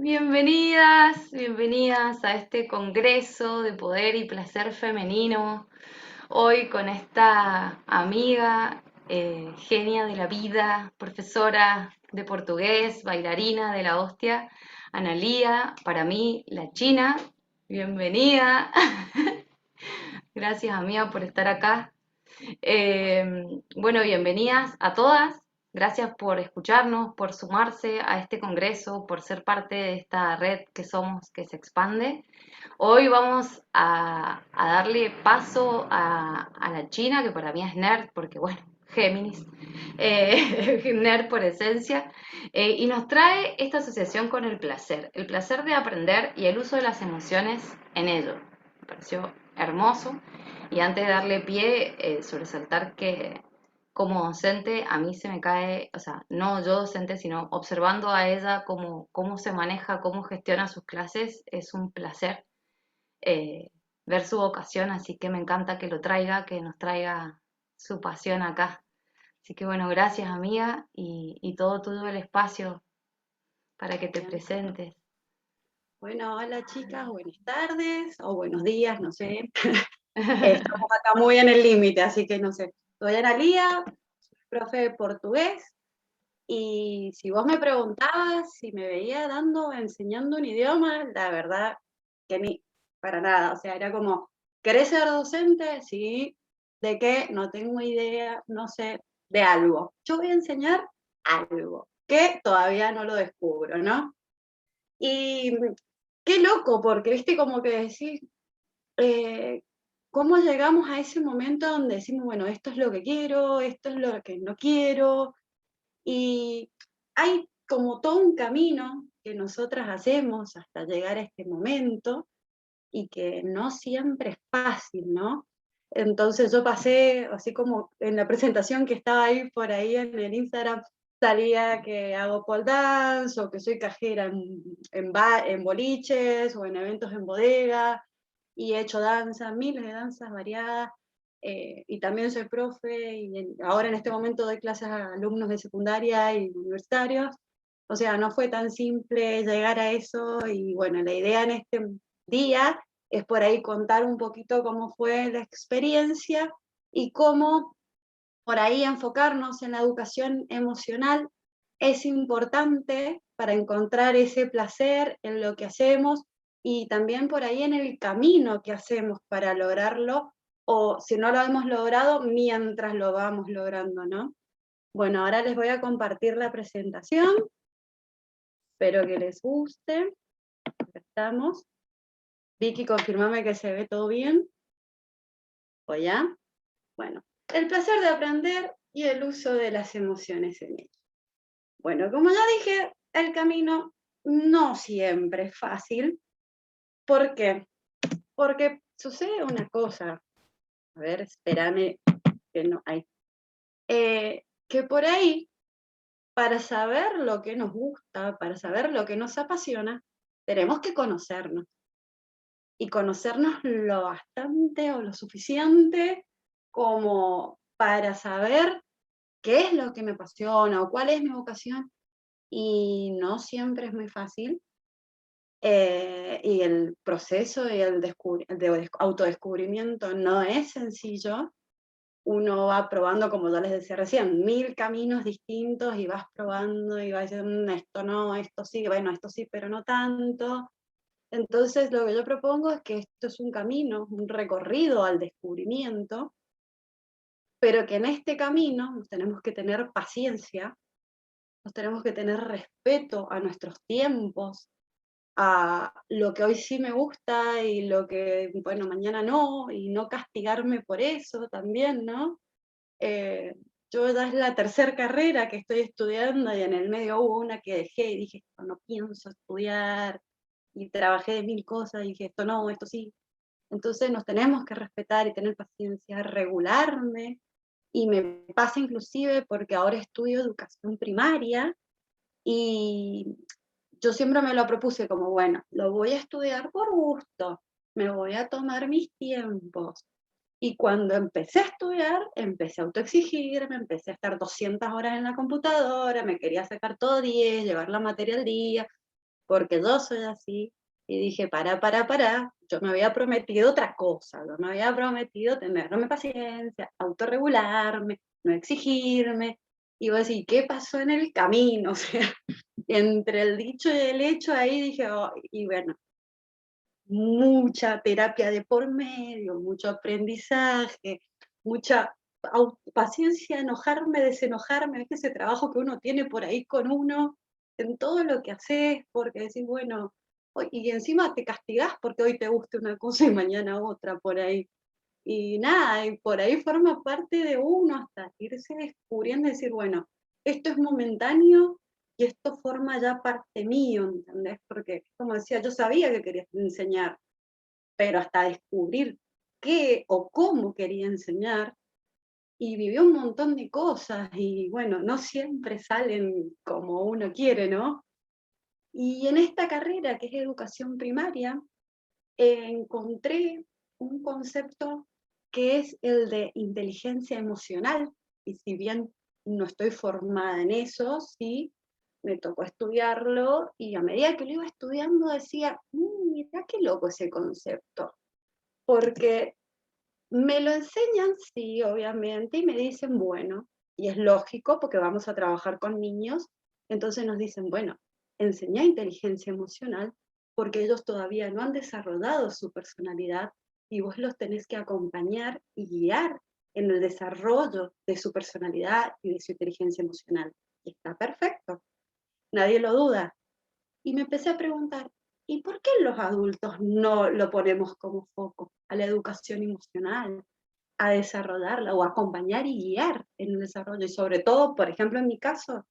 Bienvenidas, bienvenidas a este Congreso de Poder y Placer Femenino. Hoy con esta amiga, genia de la vida, profesora de portugués, bailarina de la hostia, Analía, para mí la China. Bienvenida. Gracias, amiga, por estar acá. Bueno, bienvenidas a todas. Gracias por escucharnos, por sumarse a este congreso, por ser parte de esta red que somos, que se expande. Hoy vamos a darle paso a la China, que para mí es nerd, porque bueno, Géminis, nerd por esencia, y nos trae esta asociación con el placer de aprender y el uso de las emociones en ello. Me pareció hermoso. Y antes de darle pie, sobresaltar que como docente a mí se me cae, o sea, no yo docente, sino observando a ella cómo se maneja, cómo gestiona sus clases, es un placer ver su vocación, así que me encanta que lo traiga, que nos traiga su pasión acá. Así que bueno, gracias amiga y todo tuyo el espacio para que te Bien. presentes. Bueno, hola chicas, buenas tardes o buenos días, no sé. Estamos acá muy en el límite, así que no sé. Soy Analía, profe de portugués, y si vos me preguntabas si me veía enseñando un idioma, la verdad que ni para nada. O sea, era como, ¿querés ser docente? Sí. ¿De qué? No tengo idea, no sé, de algo. Yo voy a enseñar algo, que todavía no lo descubro, ¿no? Y qué loco, porque viste como que decís, eh, ¿cómo llegamos a ese momento donde decimos, bueno, esto es lo que quiero, esto es lo que no quiero? Y hay como todo un camino que nosotras hacemos hasta llegar a este momento y que no siempre es fácil, ¿no? Entonces yo pasé, así como en la presentación que estaba ahí por ahí en el Instagram, salía que hago pole dance o que soy cajera en boliches o en eventos en bodega y he hecho danza, miles de danzas variadas, y también soy profe y ahora en este momento doy clases a alumnos de secundaria y universitarios. O sea, no fue tan simple llegar a eso y bueno, la idea en este día es por ahí contar un poquito cómo fue la experiencia y cómo por ahí enfocarnos en la educación emocional es importante para encontrar ese placer en lo que hacemos y también por ahí en el camino que hacemos para lograrlo o si no lo hemos logrado mientras lo vamos logrando, ¿no? Bueno, ahora les voy a compartir la presentación, espero que les guste. Acá estamos. Vicky, confirmame que se ve todo bien. ¿O ya? Bueno, el placer de aprender y el uso de las emociones en ello. Bueno, como ya dije, el camino no siempre es fácil. ¿Por qué? Porque sucede una cosa. A ver, espérame, que no hay. Que por ahí, para saber lo que nos gusta, para saber lo que nos apasiona, tenemos que conocernos. Y conocernos lo bastante o lo suficiente como para saber qué es lo que me apasiona o cuál es mi vocación. Y no siempre es muy fácil. Y el proceso y de autodescubrimiento no es sencillo. Uno va probando, como ya les decía recién, mil caminos distintos y vas probando y vas diciendo, esto no, esto sí, bueno, esto sí, pero no tanto". Entonces, lo que yo propongo es que esto es un camino, un recorrido al descubrimiento, pero que en este camino nos tenemos que tener paciencia, nos tenemos que tener respeto a nuestros tiempos, a lo que hoy sí me gusta y lo que, bueno, mañana no, y no castigarme por eso también, ¿no? Eh, yo ya es la tercera carrera que estoy estudiando y en el medio hubo una que dejé y dije, esto no pienso estudiar, y trabajé de mil cosas y dije, esto no, esto sí. Entonces nos tenemos que respetar y tener paciencia, regularme, y me pasa inclusive porque ahora estudio educación primaria y yo siempre me lo propuse como, bueno, lo voy a estudiar por gusto, me voy a tomar mis tiempos. Y cuando empecé a estudiar, empecé a autoexigirme, empecé a estar 200 horas en la computadora, me quería sacar todo 10, llevar la materia al día. porque yo soy así, y dije, para, yo me había prometido otra cosa, yo me había prometido tenerme paciencia, autorregularme, no exigirme, y vos decís, ¿qué pasó en el camino? O sea, entre el dicho y el hecho, ahí dije, "Oh", y bueno, mucha terapia de por medio, mucho aprendizaje, mucha paciencia, enojarme, desenojarme, ¿viste? Ese trabajo que uno tiene por ahí con uno, en todo lo que haces, porque decís, bueno, y encima te castigás porque hoy te guste una cosa y mañana otra por ahí. Y nada, y por ahí forma parte de uno hasta irse descubriendo y decir, bueno, esto es momentáneo y esto forma ya parte mío, ¿entendés? Porque, como decía, yo sabía que quería enseñar, pero hasta descubrir qué o cómo quería enseñar, y vivió un montón de cosas, y bueno, no siempre salen como uno quiere, ¿no? Y en esta carrera, que es educación primaria, encontré un concepto que es el de inteligencia emocional, y si bien no estoy formada en eso, sí, me tocó estudiarlo, y a medida que lo iba estudiando decía, mira qué loco ese concepto, porque me lo enseñan, sí, obviamente, y me dicen, bueno, y es lógico porque vamos a trabajar con niños, entonces nos dicen, bueno, enseñá inteligencia emocional porque ellos todavía no han desarrollado su personalidad y vos los tenés que acompañar y guiar en el desarrollo de su personalidad y de su inteligencia emocional. Y está perfecto, nadie lo duda. Y me empecé a preguntar, ¿y por qué los adultos no lo ponemos como foco a la educación emocional, a desarrollarla o acompañar y guiar en el desarrollo? Y sobre todo, por ejemplo, en mi caso,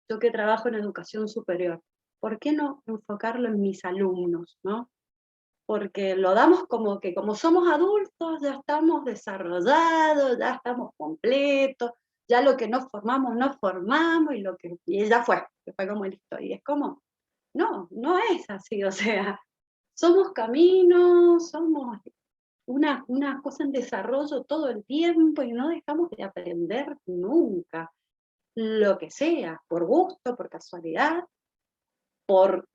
yo que trabajo en educación superior, ¿por qué no enfocarlo en mis alumnos, no? Porque lo damos como que como somos adultos ya estamos desarrollados, ya estamos completos, ya lo que nos formamos, nos formamos y lo que y ya fue, que fue como listo. Y es como, no, no es así, o sea, somos caminos, somos una cosa en desarrollo todo el tiempo y no dejamos de aprender nunca, lo que sea, por gusto, por casualidad, por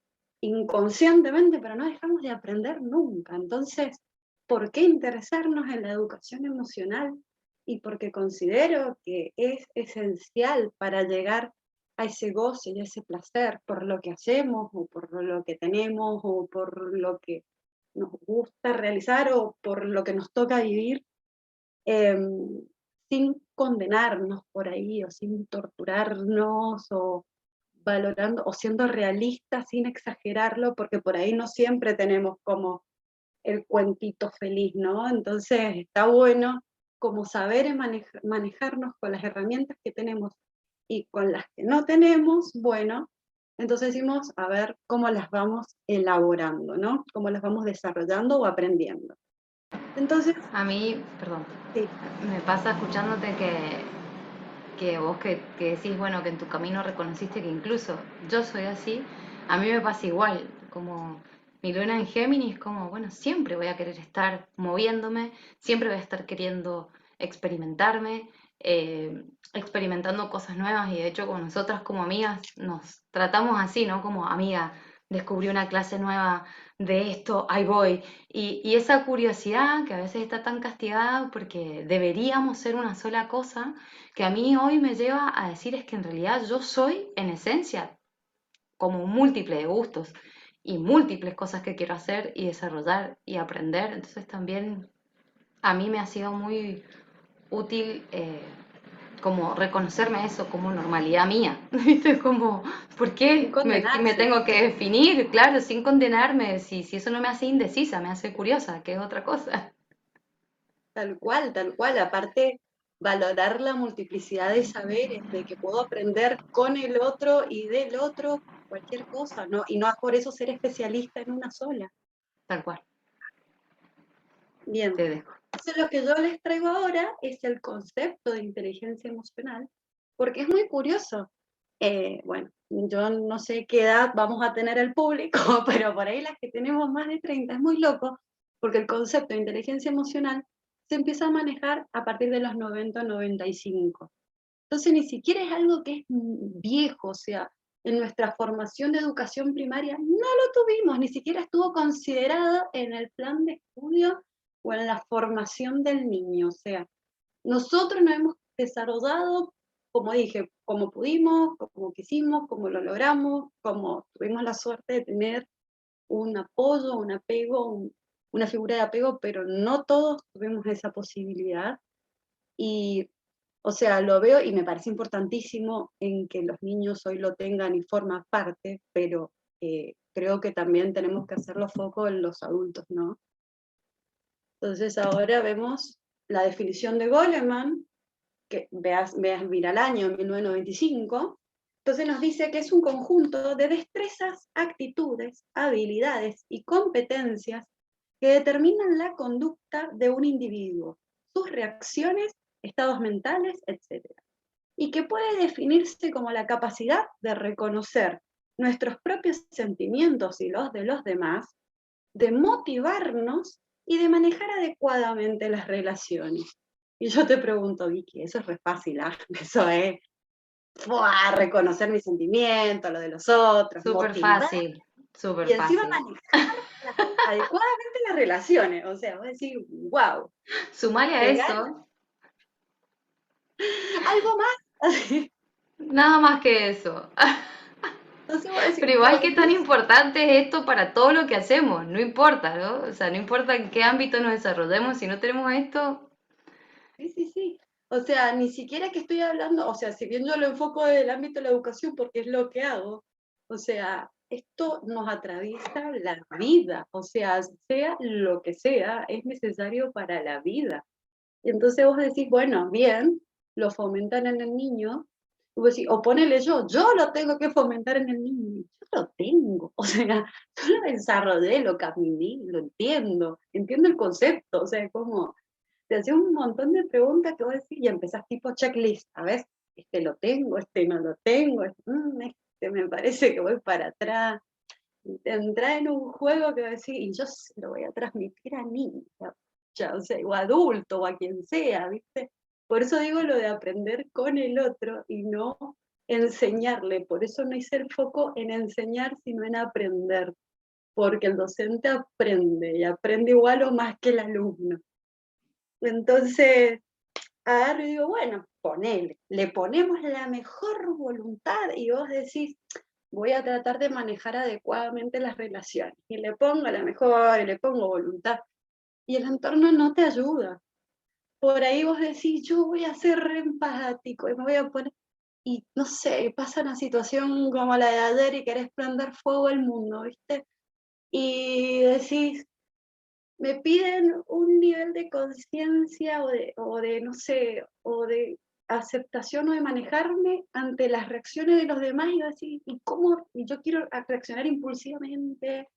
inconscientemente, pero no dejamos de aprender nunca. Entonces, ¿por qué interesarnos en la educación emocional? Y porque considero que es esencial para llegar a ese goce y ese placer por lo que hacemos o por lo que tenemos o por lo que nos gusta realizar o por lo que nos toca vivir, em, sin condenarnos por ahí o sin torturarnos o valorando o siendo realistas sin exagerarlo, porque por ahí no siempre tenemos como el cuentito feliz, ¿no? Entonces está bueno como saber manejarnos con las herramientas que tenemos y con las que no tenemos, bueno, entonces decimos, a ver cómo las vamos elaborando, ¿no? Cómo las vamos desarrollando o aprendiendo. Entonces, A mí, perdón, sí, me pasa escuchándote que vos que decís, bueno, que en tu camino reconociste que incluso yo soy así, a mí me pasa igual, como mi luna en Géminis, como, bueno, siempre voy a querer estar moviéndome, siempre voy a estar queriendo experimentarme, experimentando cosas nuevas y de hecho con nosotras como amigas nos tratamos así, ¿no? Como amiga, descubrí una clase nueva de esto, ahí voy. Y esa curiosidad que a veces está tan castigada porque deberíamos ser una sola cosa, que a mí hoy me lleva a decir es que en realidad yo soy en esencia como un múltiple de gustos y múltiples cosas que quiero hacer y desarrollar y aprender. Entonces también a mí me ha sido muy útil como reconocerme eso como normalidad mía, ¿viste? Como, ¿por sin qué me condenarse. tengo que definir? Claro, sin condenarme, si eso no me hace indecisa, me hace curiosa, que es otra cosa. Tal cual, tal cual. Aparte, valorar la multiplicidad de saberes, de que puedo aprender con el otro y del otro cualquier cosa, ¿no? Y no por eso ser especialista en una sola. Tal cual, Bien. te dejo. Entonces, lo que yo les traigo ahora es el concepto de inteligencia emocional, porque es muy curioso. Bueno, yo no sé qué edad vamos a tener el público, pero por ahí las que tenemos más de 30 es muy loco, porque el concepto de inteligencia emocional se empieza a manejar a partir de los 90 95. Entonces ni siquiera es algo que es viejo, o sea, en nuestra formación de educación primaria no lo tuvimos, ni siquiera estuvo considerado en el plan de estudio o en la formación del niño. O sea, nosotros nos hemos desarrollado, como dije, como pudimos, como quisimos, como lo logramos, como tuvimos la suerte de tener un apoyo, un apego, una figura de apego, pero no todos tuvimos esa posibilidad. Y, o sea, lo veo y me parece importantísimo en que los niños hoy lo tengan y forman parte, pero creo que también tenemos que hacerlo foco en los adultos, ¿no? Entonces ahora vemos la definición de Goleman, que mira el año 1995, entonces nos dice que es un conjunto de destrezas, actitudes, habilidades y competencias que determinan la conducta de un individuo, sus reacciones, estados mentales, etc. Y que puede definirse como la capacidad de reconocer nuestros propios sentimientos y los de los demás, de motivarnos y de manejar adecuadamente las relaciones. Y yo te pregunto, Vicky, eso es re fácil, ¿ah? Eso es reconocer mis sentimientos, lo de los otros, Súper motivar fácil, súper y encima fácil. manejar adecuadamente las relaciones. O sea, vos decís, wow, Sumale a pegar eso, algo más. nada más que eso. Entonces vos decís, Pero igual, ¿qué tan buenísimo. importante es esto para todo lo que hacemos? No importa, ¿no? O sea, no importa en qué ámbito nos desarrollemos, si no tenemos esto, Sí, sí, sí. O sea, ni siquiera que estoy hablando, o sea, si bien yo lo enfoco del ámbito de la educación porque es lo que hago, o sea, esto nos atraviesa la vida, o sea lo que sea, es necesario para la vida. Y entonces vos decís, bueno, bien, lo fomentan en el niño, y vos decís, o ponele yo lo tengo que fomentar en el niño, yo lo tengo, o sea, yo lo desarrollé, lo caminé, lo entiendo el concepto, o sea, como te hacía un montón de preguntas que vos decís y empezás tipo checklist, a ver, este lo tengo, este no lo tengo, este me parece que voy para atrás. Y te entrás en un juego que vos decís, y yo se lo voy a transmitir a niños, ya, o sea, o adulto, o a quien sea, ¿viste? Por eso digo lo de aprender con el otro y no enseñarle, por eso no hice el foco en enseñar, sino en aprender, porque el docente aprende, y aprende igual o más que el alumno. Entonces, agarro y digo, bueno, ponele, le ponemos la mejor voluntad y vos decís, voy a tratar de manejar adecuadamente las relaciones, y le pongo la mejor, y le pongo voluntad, y el entorno no te ayuda. Por ahí vos decís, yo voy a ser re empático, y me voy a poner, y no sé, pasa una situación como la de ayer y querés prender fuego al mundo, ¿viste? Y decís, me piden un nivel de conciencia o de, no sé, o de aceptación o de manejarme ante las reacciones de los demás y así, ¿y cómo? Y yo quiero reaccionar impulsivamente.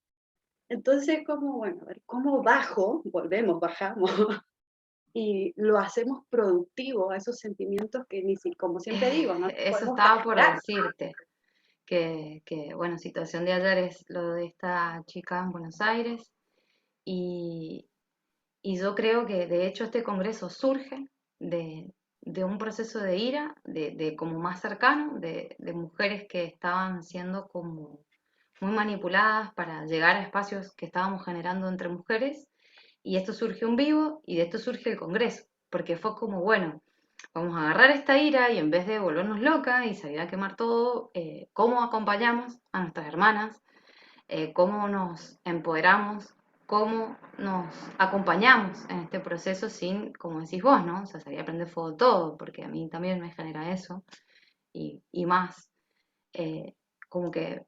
Entonces, como, bueno, a ver, ¿cómo bajo? Bajamos, y lo hacemos productivo a esos sentimientos que ni si, como siempre digo, no los eso podemos estaba por calcular. decirte. Bueno, situación de ayer es lo de esta chica en Buenos Aires y, y yo creo que de hecho este congreso surge de un proceso de ira, de como más cercano, de mujeres que estaban siendo como muy manipuladas para llegar a espacios que estábamos generando entre mujeres, y esto surgió en vivo y de esto surge el congreso, porque fue como, bueno, vamos a agarrar esta ira y en vez de volvernos locas y salir a quemar todo, ¿cómo acompañamos a nuestras hermanas? ¿Cómo nos empoderamos? ¿Cómo nos acompañamos en este proceso sin, como decís vos, ¿no? O sea, salir a prender fuego todo, porque a mí también me genera eso y más. Eh, como que,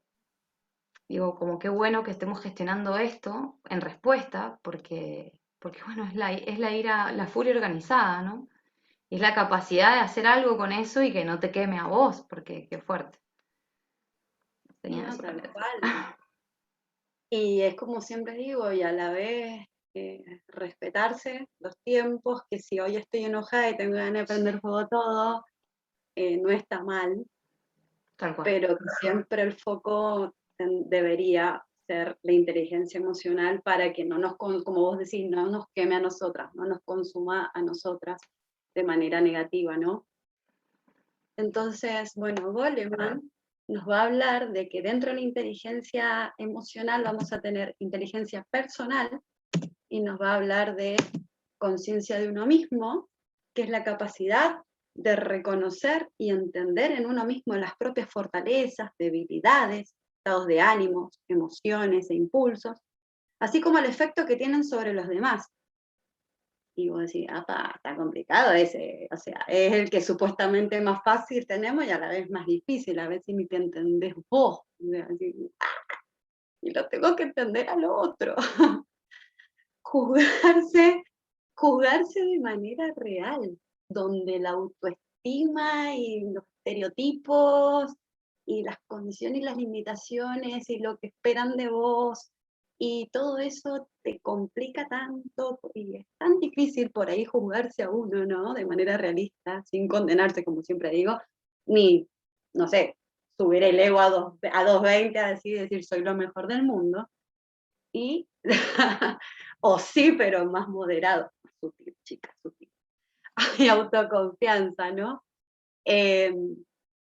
digo, como qué bueno que estemos gestionando esto en respuesta, porque bueno, es la ira, la furia organizada, ¿no? Y es la capacidad de hacer algo con eso y que no te queme a vos, porque qué fuerte. Y Tenía no, eso para tal decir. cual. Y es como siempre digo, y a la vez respetarse los tiempos, que si hoy estoy enojada y tengo ganas de prender fuego todo, no está mal, Tal cual. pero que siempre el foco debería ser la inteligencia emocional para que no nos, como vos decís, no nos queme a nosotras, no nos consuma a nosotras de manera negativa, ¿no? Entonces, bueno, Goleman nos va a hablar de que dentro de la inteligencia emocional vamos a tener inteligencia personal y nos va a hablar de conciencia de uno mismo, que es la capacidad de reconocer y entender en uno mismo las propias fortalezas, debilidades, estados de ánimos, emociones e impulsos, así como el efecto que tienen sobre los demás. Y vos decís, está complicado ese, o sea, es el que supuestamente más fácil tenemos y a la vez más difícil, a veces ni te entendés vos, y lo tengo que entender al otro. Juzgarse, juzgarse de manera real, donde la autoestima y los estereotipos y las condiciones y las limitaciones y lo que esperan de vos y todo eso te complica tanto y es tan difícil por ahí juzgarse a uno, ¿no? De manera realista, sin condenarse, como siempre digo, ni, no sé, subir el ego a 220 a decir soy lo mejor del mundo, y o sí, pero más moderado, más sutil, chica, sutil. Hay autoconfianza, ¿no? Em,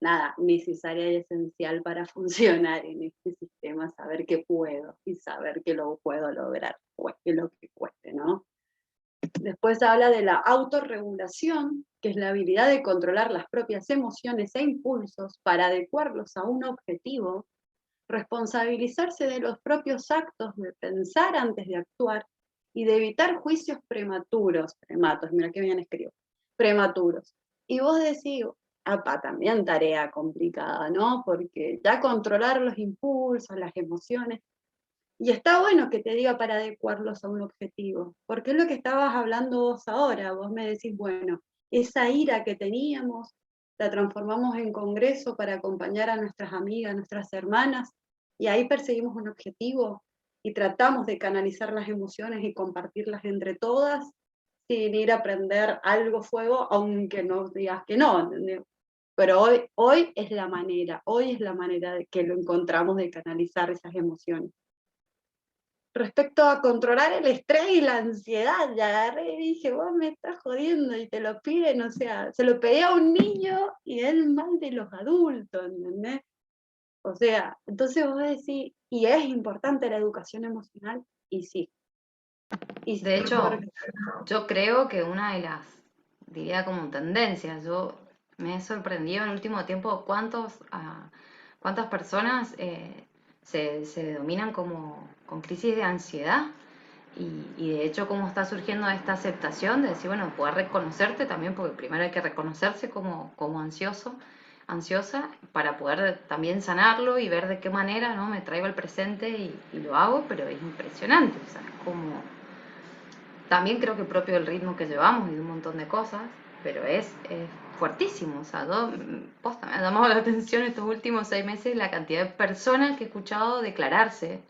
Nada, necesaria y esencial para funcionar en este sistema, saber que puedo y saber que lo puedo lograr, cueste lo que cueste, ¿no? Después habla de la autorregulación, que es la habilidad de controlar las propias emociones e impulsos para adecuarlos a un objetivo, responsabilizarse de los propios actos, de pensar antes de actuar y de evitar juicios prematuros, mira qué bien escribo, prematuros. Y vos decís, también tarea complicada, ¿no? Porque ya controlar los impulsos, las emociones, y está bueno que te diga para adecuarlos a un objetivo, porque es lo que estabas hablando vos ahora, vos me decís, bueno, esa ira que teníamos, la transformamos en congreso para acompañar a nuestras amigas, nuestras hermanas, y ahí perseguimos un objetivo y tratamos de canalizar las emociones y compartirlas entre todas, sin ir a prender algo fuego, aunque no digas que no, ¿entendés? Pero hoy es la manera de que lo encontramos de canalizar esas emociones. Respecto a controlar el estrés y la ansiedad, ya agarré y dije, vos me estás jodiendo y te lo piden, o sea, se lo pedí a un niño y es mal de los adultos, ¿entendés? O sea, entonces vos decís, ¿y es importante la educación emocional? Y De sí, hecho, porque yo creo que una de las, diría como tendencias, yo me he sorprendido en el último tiempo cuántas personas se dominan como con crisis de ansiedad y de hecho cómo está surgiendo esta aceptación de decir, bueno, poder reconocerte también, porque primero hay que reconocerse como ansiosa, para poder también sanarlo y ver de qué manera, ¿no? Me traigo al presente y lo hago, pero es impresionante, o sea, es como también creo que propio del ritmo que llevamos y de un montón de cosas, pero es fuertísimo. O sea, posta, me ha llamado la atención estos últimos 6 meses la cantidad de personas que he escuchado declararse.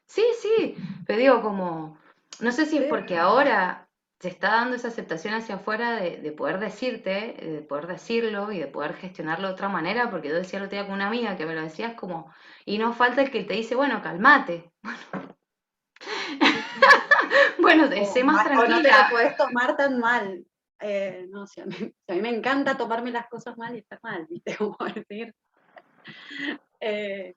Sí, sí, pero digo como, no sé si es sí, porque ahora se está dando esa aceptación hacia afuera de poder decirte, de poder decirlo y de poder gestionarlo de otra manera, porque yo decía el otro día con una amiga que me lo decía, es como, y no falta el que te dice, bueno, calmate. Bueno, sé más o no te lo tranquila. puedes tomar tan mal. No sé, a mí me encanta tomarme las cosas mal y está mal, ¿viste? Como decir. Eh,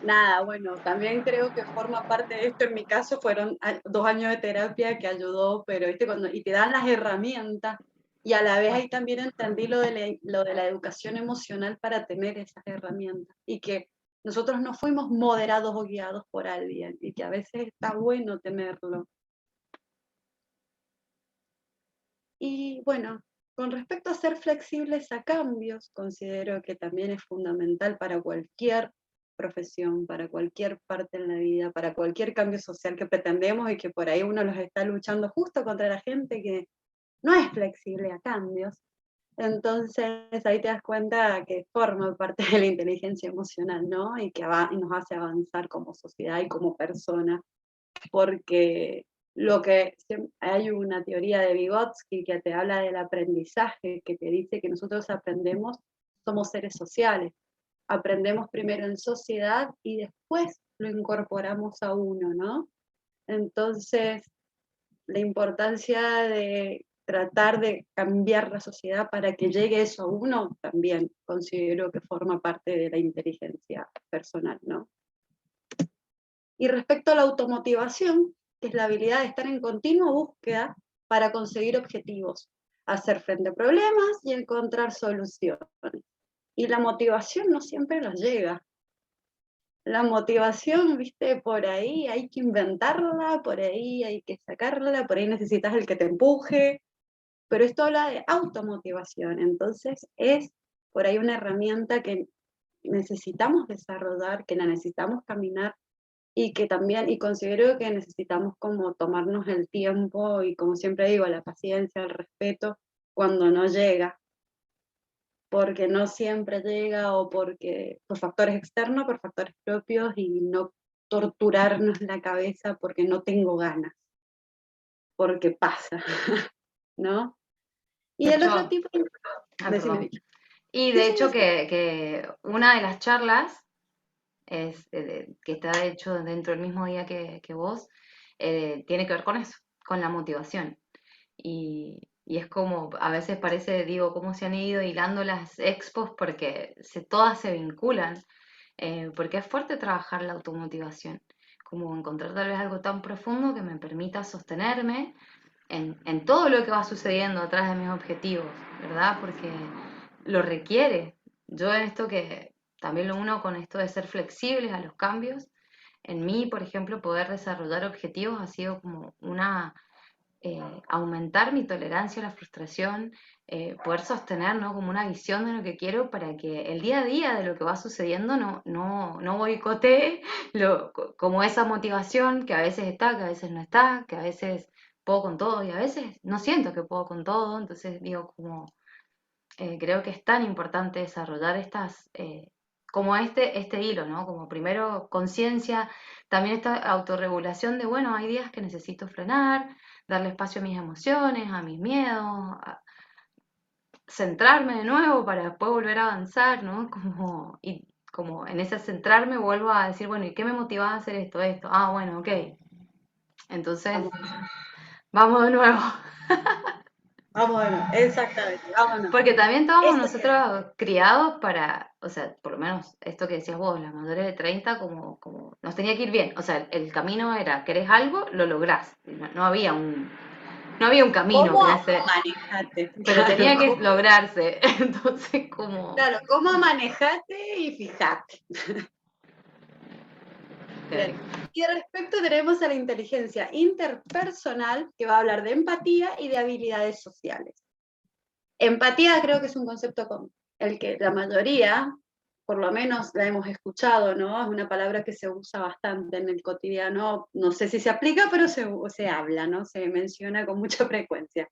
Nada, bueno, también creo que forma parte de esto, en mi caso fueron 2 años de terapia que ayudó, pero ¿viste? Y te dan las herramientas y a la vez ahí también entendí lo de la educación emocional para tener esas herramientas y que nosotros no fuimos moderados o guiados por alguien y que a veces está bueno tenerlo. Y bueno, con respecto a ser flexibles a cambios, considero que también es fundamental para cualquier profesión, para cualquier parte en la vida, para cualquier cambio social que pretendemos y que por ahí uno los está luchando justo contra la gente que no es flexible a cambios. Entonces ahí te das cuenta que forma parte de la inteligencia emocional, ¿no? Y que y nos hace avanzar como sociedad y como persona porque hay una teoría de Vygotsky que te habla del aprendizaje, que te dice que nosotros aprendemos, somos seres sociales, aprendemos primero en sociedad y después lo incorporamos a uno, ¿no? Entonces, la importancia de tratar de cambiar la sociedad para que llegue eso a uno, también considero que forma parte de la inteligencia personal, ¿no? Y respecto a la automotivación, que es la habilidad de estar en continua búsqueda para conseguir objetivos, hacer frente a problemas y encontrar soluciones. Y la motivación no siempre nos llega. La motivación, viste, por ahí hay que inventarla, por ahí hay que sacarla, por ahí necesitas el que te empuje, pero esto habla de automotivación, entonces es por ahí una herramienta que necesitamos desarrollar, que la necesitamos caminar y que también, y considero que necesitamos como tomarnos el tiempo y como siempre digo, la paciencia, el respeto cuando no llega, porque no siempre llega o porque por factores externos, por factores propios y no torturarnos la cabeza porque no tengo ganas, porque pasa, ¿no? Y De el otro hecho, tipo, perdón. decime. Y Sí, de sí, hecho decime. que una de las charlas que está hecho dentro del mismo día que vos, tiene que ver con eso, con la motivación. Y es como, a veces parece, digo, cómo se han ido hilando las expos porque todas se vinculan, porque es fuerte trabajar la automotivación, como encontrar tal vez algo tan profundo que me permita sostenerme en todo lo que va sucediendo atrás de mis objetivos, ¿verdad? Porque lo requiere. Yo en esto que también lo uno con esto de ser flexibles a los cambios, en mí, por ejemplo, poder desarrollar objetivos ha sido como aumentar mi tolerancia a la frustración, poder sostener, ¿no? Como una visión de lo que quiero para que el día a día de lo que va sucediendo no boicotee como esa motivación que a veces está, que a veces no está, que a veces puedo con todo y a veces no siento que puedo con todo, entonces digo como creo que es tan importante desarrollar como este hilo, ¿no? Como primero conciencia, también esta autorregulación de, bueno, hay días que necesito frenar, darle espacio a mis emociones, a mis miedos, centrarme de nuevo para después volver a avanzar, ¿no? Y como en ese centrarme vuelvo a decir, bueno, ¿y qué me motivaba a hacer esto? Ah, bueno, ok. Entonces, Vamos, vamos de nuevo. vámonos, exactamente, vámonos. Porque también estábamos Eso es. nosotros criados para, o sea, por lo menos esto que decías vos, las mayores de 30 como nos tenía que ir bien. O sea, el camino era, querés algo, lo lográs. No había un camino ¿Cómo que hacer, manejate? pero tenía que lograrse. Entonces, como, Claro, cómo manejate y fijate. Bien. Y respecto tenemos a la inteligencia interpersonal, que va a hablar de empatía y de habilidades sociales. Empatía creo que es un concepto con el que la mayoría, por lo menos la hemos escuchado, ¿no? Es una palabra que se usa bastante en el cotidiano, no sé si se aplica, pero se habla, ¿no? Se menciona con mucha frecuencia.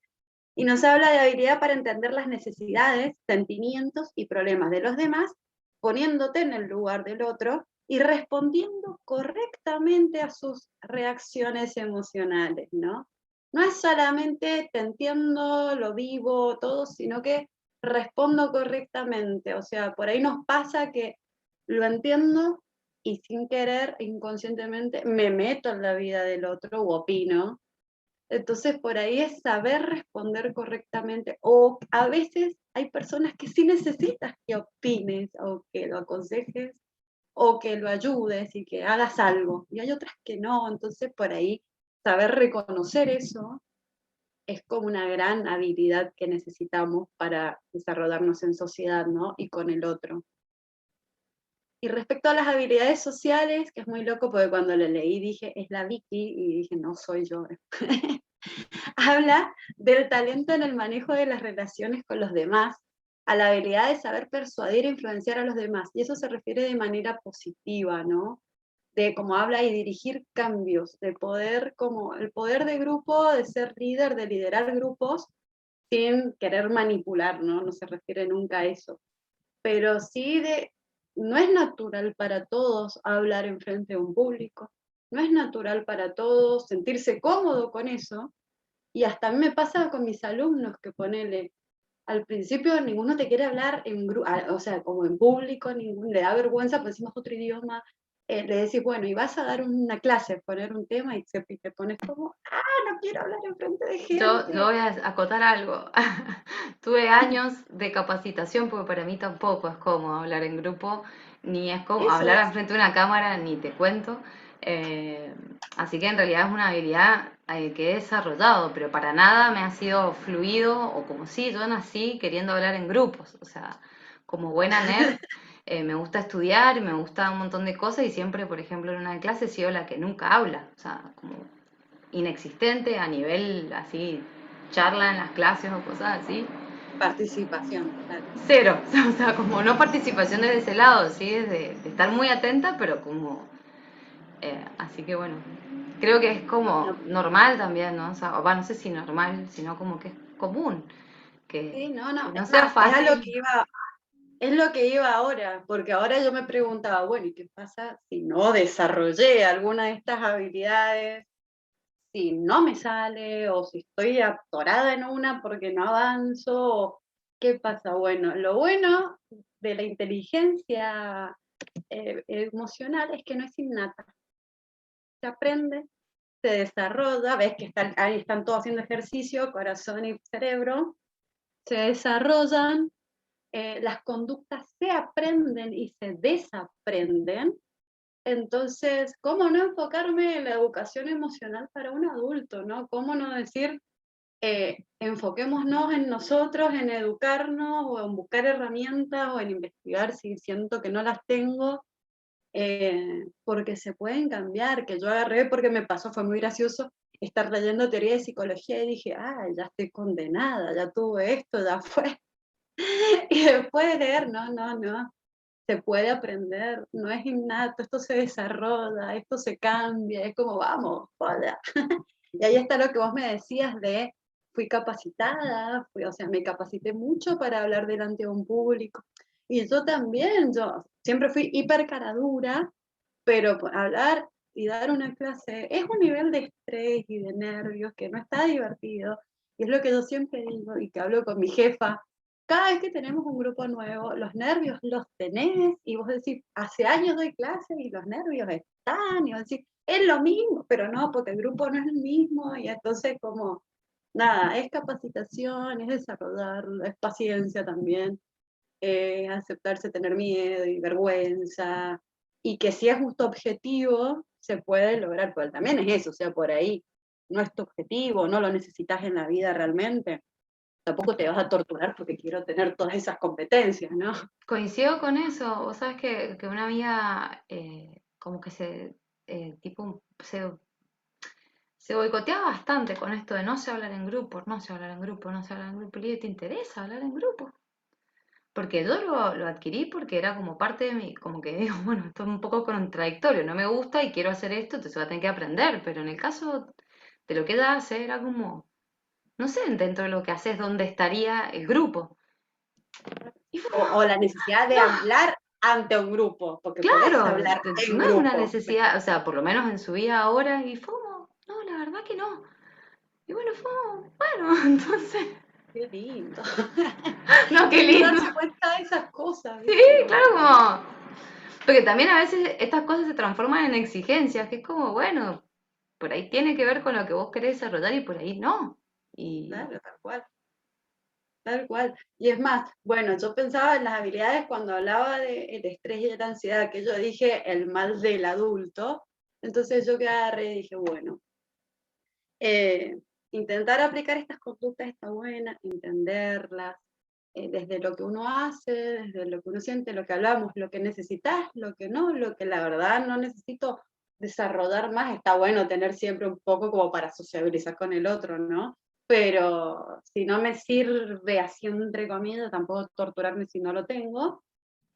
Y nos habla de habilidad para entender las necesidades, sentimientos y problemas de los demás, poniéndote en el lugar del otro y respondiendo correctamente a sus reacciones emocionales, ¿no? No es solamente te entiendo, lo vivo, todo, sino que respondo correctamente. O sea, por ahí nos pasa que lo entiendo y sin querer, inconscientemente, me meto en la vida del otro u opino, entonces, por ahí es saber responder correctamente. O a veces hay personas que sí necesitas que opines o que lo aconsejes o que lo ayudes y que hagas algo. Y hay otras que no. Entonces, por ahí saber reconocer eso es como una gran habilidad que necesitamos para desarrollarnos en sociedad, ¿no? Y con el otro. Y respecto a las habilidades sociales, que es muy loco porque cuando lo leí dije, es la Vicky, y dije, no soy yo. Habla del talento en el manejo de las relaciones con los demás, a la habilidad de saber persuadir e influenciar a los demás. Y eso se refiere de manera positiva, ¿no? De cómo habla y dirigir cambios, de poder, como el poder de grupo, de ser líder, de liderar grupos sin querer manipular, ¿no? No se refiere nunca a eso. Pero sí no es natural para todos hablar en frente a un público, no es natural para todos sentirse cómodo con eso, y hasta a mí me pasa con mis alumnos que ponele, al principio ninguno te quiere hablar en grupo, o sea, como en público, le da vergüenza, pues decimos otro idioma, le decís, bueno, y vas a dar una clase, poner un tema y te pones como, no quiero hablar enfrente de Yo gente. voy a acotar algo. Tuve años de capacitación porque para mí tampoco es cómodo hablar en grupo, ni es como Eso hablar es, enfrente de una cámara, ni te cuento. Eh, Así que en realidad es una habilidad que he desarrollado, pero para nada me ha sido fluido o como si yo nací queriendo hablar en grupos. O sea, como buena nerd, me gusta estudiar, me gusta un montón de cosas y siempre, por ejemplo, en una clase he sido la que nunca habla. O sea, como inexistente a nivel así, charla en las clases o cosas así. participación, claro. Cero, o sea, como no participación desde ese lado, sí, de estar muy atenta, pero como, así que bueno, creo que es como No, normal también, ¿no? O sea, no sé si normal, sino como que es común, sí, no, que no, no es sea más, es a lo fácil. que iba, es lo que iba ahora, porque ahora yo me preguntaba, bueno, ¿y qué pasa si no desarrollé alguna de estas habilidades? Si no me sale, o si estoy atorada en una porque no avanzo, o ¿qué pasa? Bueno, lo bueno de la inteligencia emocional es que no es innata, se aprende, se desarrolla, ves que ahí están todos haciendo ejercicio, corazón y cerebro, se desarrollan, las conductas se aprenden y se desaprenden. Entonces, ¿cómo no enfocarme en la educación emocional para un adulto, no? ¿Cómo no decir, enfoquémonos en nosotros, en educarnos o en buscar herramientas o en investigar si siento que no las tengo, porque se pueden cambiar, que yo agarré porque me pasó, fue muy gracioso estar leyendo teoría de psicología y dije, ya estoy condenada, ya tuve esto, ya fue. Y después de leer, no, no, no, se puede aprender, no es innato, esto se desarrolla, esto se cambia, es como vamos, joda. Y ahí está lo que vos me decías de, fui capacitada, o sea, me capacité mucho para hablar delante de un público. Y yo también, yo siempre fui hiper cara dura, pero hablar y dar una clase es un nivel de estrés y de nervios que no está divertido. Y es lo que yo siempre digo y que hablo con mi jefa. Cada vez que tenemos un grupo nuevo, los nervios los tenés y vos decís, hace años doy clases y los nervios están, y vos decís, es lo mismo, pero no, porque el grupo no es el mismo y entonces como, nada, es capacitación, es desarrollarlo, es paciencia también, aceptarse tener miedo y vergüenza, y que si es justo objetivo, se puede lograr, pero también es eso, o sea, por ahí no es tu objetivo, no lo necesitas en la vida realmente, tampoco te vas a torturar porque quiero tener todas esas competencias, ¿no? Coincido con eso, vos sabes que una amiga como que tipo, se boicoteaba bastante con esto de no sé hablar en grupos, no sé hablar en grupos, no sé hablar en grupos. Le digo, ¿te interesa hablar en grupos? Porque yo lo adquirí porque era como parte de mí, como que digo, bueno, esto es un poco contradictorio, no me gusta y quiero hacer esto, entonces voy a tener que aprender, pero en el caso de lo que ella hace era como, no sé, dentro de lo que haces, ¿dónde estaría el grupo? Y fue O la necesidad de no, hablar ante un grupo, porque podés claro, hablar en no es una grupo. necesidad, o sea, por lo menos en su vida ahora, y fue como, no, la verdad que no. Y bueno, fue como, bueno, entonces, Qué lindo. no, Qué qué lindo lindo. darse cuenta de esas cosas, Sí, ¿viste? claro, como, porque también a veces estas cosas se transforman en exigencias, que es como, bueno, por ahí tiene que ver con lo que vos querés desarrollar y por ahí no. Y Claro, tal cual. Tal cual. Y es más, bueno, yo pensaba en las habilidades cuando hablaba del estrés y de la ansiedad, que yo dije el mal del adulto. Entonces yo que agarré y dije, bueno, eh, intentar aplicar estas conductas está buena, entenderlas, desde lo que uno hace, desde lo que uno siente, lo que hablamos, lo que necesitas, lo que no, lo que la verdad no necesito desarrollar más, está bueno tener siempre un poco como para sociabilizar con el otro, ¿no? Pero si no me sirve así entre comillas, tampoco torturarme si no lo tengo.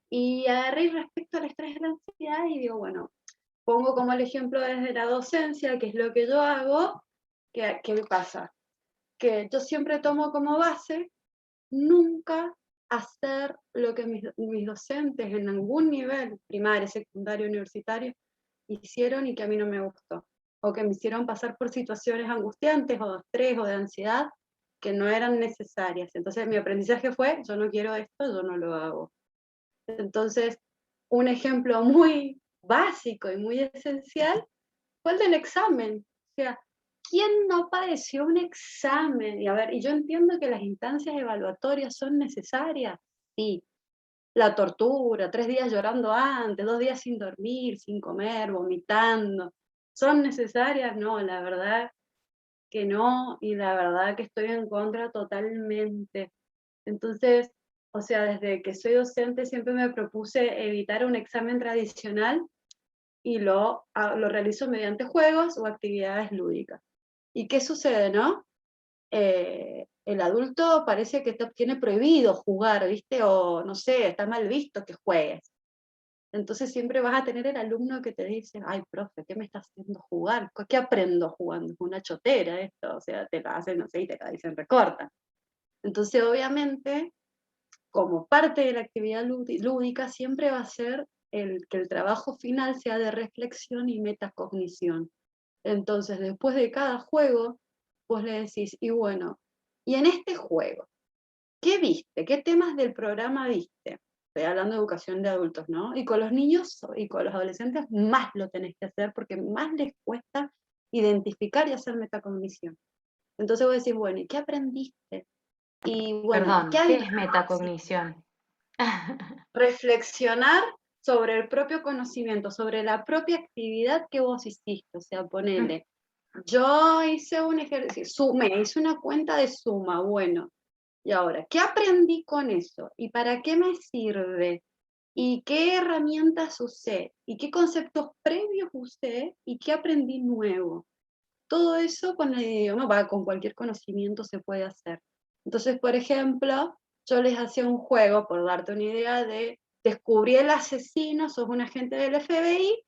Y agarré respecto al estrés y la ansiedad y digo, bueno, pongo como el ejemplo desde la docencia, que es lo que yo hago, ¿qué pasa? Que yo siempre tomo como base nunca hacer lo que mis docentes en algún nivel, primario, secundario, universitario, hicieron y que a mí no me gustó, o que me hicieron pasar por situaciones angustiantes o de estrés o de ansiedad que no eran necesarias. Entonces mi aprendizaje fue, yo no quiero esto, yo no lo hago. Entonces, un ejemplo muy básico y muy esencial fue el del examen. O sea, ¿quién no padeció un examen? Y a ver, y yo entiendo que las instancias evaluatorias son necesarias, sí. La tortura, 3 días llorando antes, 2 días sin dormir, sin comer, vomitando, ¿son necesarias? No, la verdad que no, y la verdad que estoy en contra totalmente. Entonces, o sea, desde que soy docente siempre me propuse evitar un examen tradicional y lo realizo mediante juegos o actividades lúdicas. ¿Y qué sucede, no? El adulto parece que tiene prohibido jugar, ¿viste? O no sé, está mal visto que juegues. Entonces siempre vas a tener el alumno que te dice, ay, profe, ¿qué me estás haciendo jugar? ¿Qué aprendo jugando? Es una chotera esto, o sea, te la hacen, no sé, y te la dicen recorta. Entonces, obviamente, como parte de la actividad lúdica, siempre va a ser que el trabajo final sea de reflexión y metacognición. Entonces, después de cada juego, vos le decís, y bueno, y en este juego, ¿qué viste? ¿Qué temas del programa viste? Estoy hablando de educación de adultos, ¿no? Y con los niños y con los adolescentes más lo tenés que hacer porque más les cuesta identificar y hacer metacognición. Entonces vos decís, bueno, ¿y qué aprendiste? Y bueno, ¿y qué Perdón, ¿qué es habilidades? metacognición? Reflexionar sobre el propio conocimiento, sobre la propia actividad que vos hiciste. O sea, ponele, yo hice un ejercicio, sumé, hice una cuenta de suma, bueno, y ahora, ¿qué aprendí con eso? ¿Y para qué me sirve? ¿Y qué herramientas usé? ¿Y qué conceptos previos usé? ¿Y qué aprendí nuevo? Todo eso con el idioma, va, con cualquier conocimiento se puede hacer. Entonces, por ejemplo, yo les hacía un juego, por darte una idea, de descubrí el asesino, sos un agente del FBI,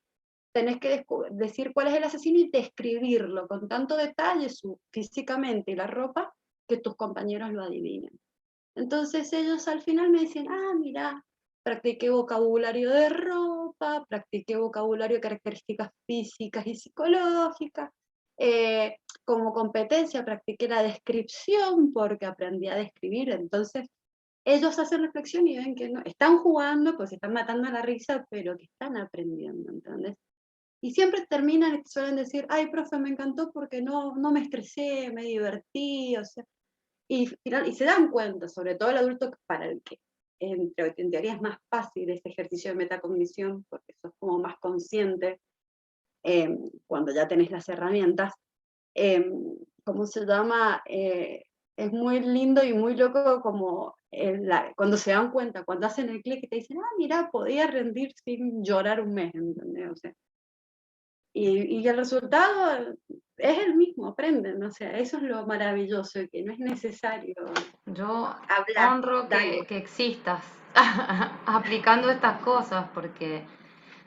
tenés que decir cuál es el asesino y describirlo con tanto detalle, físicamente y la ropa, que tus compañeros lo adivinen. Entonces ellos al final me decían, ah, mira, practiqué vocabulario de ropa, practiqué vocabulario de características físicas y psicológicas, como competencia practiqué la descripción porque aprendí a describir, entonces ellos hacen reflexión y ven que no, están jugando, pues están matando a la risa, pero que están aprendiendo, ¿entendés? Y siempre terminan, suelen decir, ay, profe, me encantó porque no me estresé, me divertí, o sea, y se dan cuenta, sobre todo el adulto para el que en teoría es más fácil ese ejercicio de metacognición, porque sos como más consciente cuando ya tenés las herramientas, eh, ¿cómo se llama? Es muy lindo y muy loco como cuando se dan cuenta, cuando hacen el clic y te dicen, ah, mira, podía rendir sin llorar un mes, ¿entendés? O sea, y el resultado es el mismo, aprenden, o sea, eso es lo maravilloso, que no es necesario Yo hablar, honro dale. que existas aplicando estas cosas, porque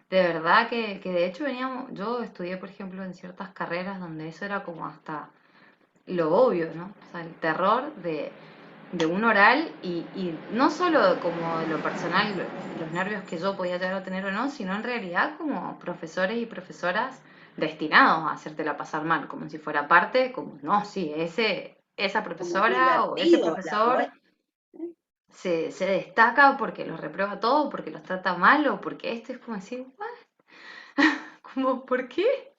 de verdad que de hecho veníamos, yo estudié, por ejemplo, en ciertas carreras donde eso era como hasta lo obvio, ¿no? O sea, el terror de un oral y no solo como de lo personal, los nervios que yo podía llegar a tener o no, sino en realidad como profesores y profesoras destinados a hacértela pasar mal, como si fuera parte, como, no, sí, esa Como profesora o ese divertido, la profesor verdad. ¿Eh? se destaca porque los reprueba todo, porque los trata mal o porque esto es como decir, "What?". Como, ¿por qué?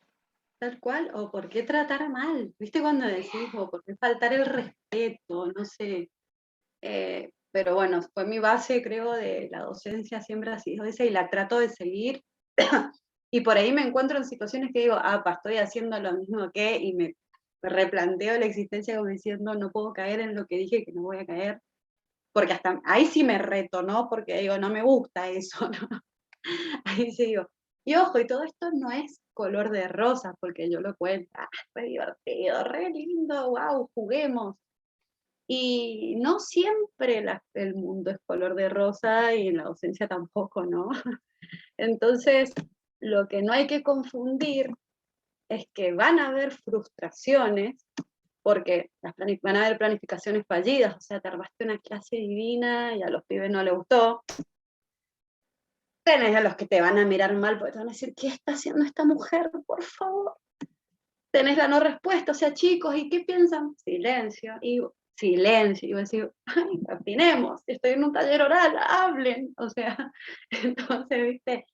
Tal cual, o por qué tratar mal, ¿viste cuando decís, o por qué faltar el respeto, no sé? Pero bueno, fue mi base, creo, de la docencia, siempre ha sido esa, y la trato de seguir, y por ahí me encuentro en situaciones que digo, ah, estoy haciendo lo mismo que, y me replanteo la existencia como diciendo, no puedo caer en lo que dije que no voy a caer, porque hasta ahí sí me reto, ¿no? Porque digo, no me gusta eso, ¿no? Ahí sí digo. Y ojo, y todo esto no es color de rosa, porque yo lo cuento, ah, re divertido, re lindo, wow, juguemos. Y no siempre el mundo es color de rosa y en la docencia tampoco, ¿no? Entonces, lo que no hay que confundir es que van a haber frustraciones, porque van a haber planificaciones fallidas, o sea, te armaste una clase divina y a los pibes no les gustó, tenés a los que te van a mirar mal porque te van a decir, ¿qué está haciendo esta mujer? Por favor. Tenés la no respuesta, o sea, chicos, ¿y qué piensan? Silencio, y silencio, y vos decís, ay, opinemos, estoy en un taller oral, hablen, o sea, entonces, viste,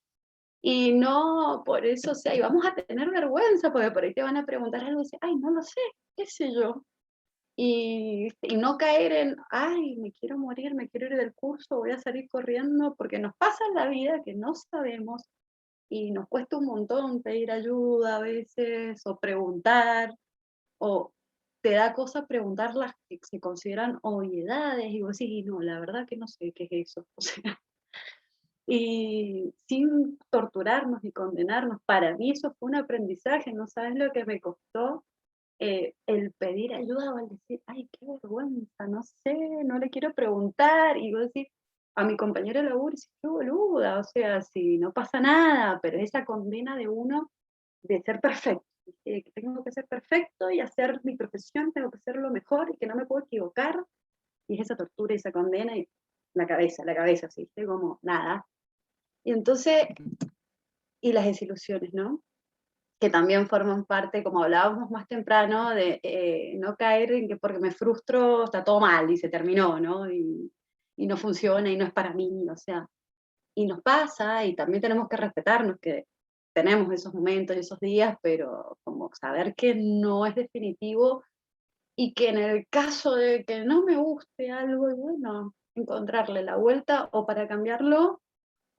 Y no, por eso, o sea, y vamos a tener vergüenza, porque por ahí te van a preguntar algo y dices, ay, no lo sé, qué sé yo. Y no caer en, ay, me quiero morir, me quiero ir del curso, voy a salir corriendo, porque nos pasa en la vida que no sabemos y nos cuesta un montón pedir ayuda a veces, o preguntar, o te da cosa preguntar las que se consideran obviedades, y vos decís, "Y no, la verdad que no sé qué es eso". O sea, y sin torturarnos y condenarnos. Para mí eso fue un aprendizaje, no sabes lo que me costó el pedir ayuda o el decir, ay, qué vergüenza, no sé, no le quiero preguntar. Y vos decís, a mi compañero de laburo, decís, qué boluda, o sea, si no pasa nada, pero esa condena de uno de ser perfecto, que tengo que ser perfecto y hacer mi profesión, tengo que hacerlo mejor y que no me puedo equivocar, y es esa tortura y esa condena y la cabeza, ¿sí? Como nada. Y entonces, y las desilusiones, ¿no? Que también forman parte, como hablábamos más temprano, de no caer en que porque me frustro está todo mal y se terminó, ¿no? Y no funciona y no es para mí, o sea, y nos pasa y también tenemos que respetarnos que tenemos esos momentos y esos días, pero como saber que no es definitivo y que en el caso de que no me guste algo, y bueno, encontrarle la vuelta o para cambiarlo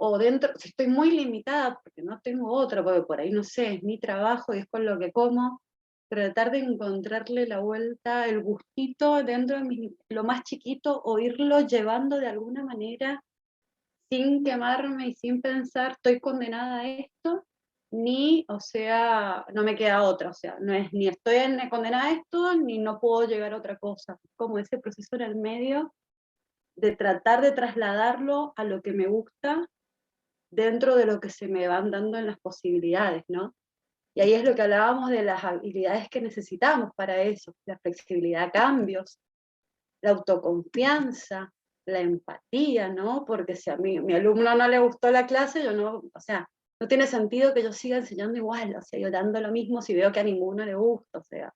o dentro, si estoy muy limitada, porque no tengo otra, porque por ahí no sé, es mi trabajo y es con lo que como, tratar de encontrarle la vuelta, el gustito dentro de lo más chiquito, o irlo llevando de alguna manera sin quemarme y sin pensar, estoy condenada a esto, ni, o sea, no me queda otra, o sea, no es ni estoy condenada a esto, ni no puedo llegar a otra cosa. Como ese proceso en el medio de tratar de trasladarlo a lo que me gusta dentro de lo que se me van dando en las posibilidades, ¿no? Y ahí es lo que hablábamos de las habilidades que necesitamos para eso, la flexibilidad a cambios, la autoconfianza, la empatía, ¿no? Porque si a mi alumno no le gustó la clase, yo no, o sea, no tiene sentido que yo siga enseñando igual, o sea, yo dando lo mismo si veo que a ninguno le gusta, o sea,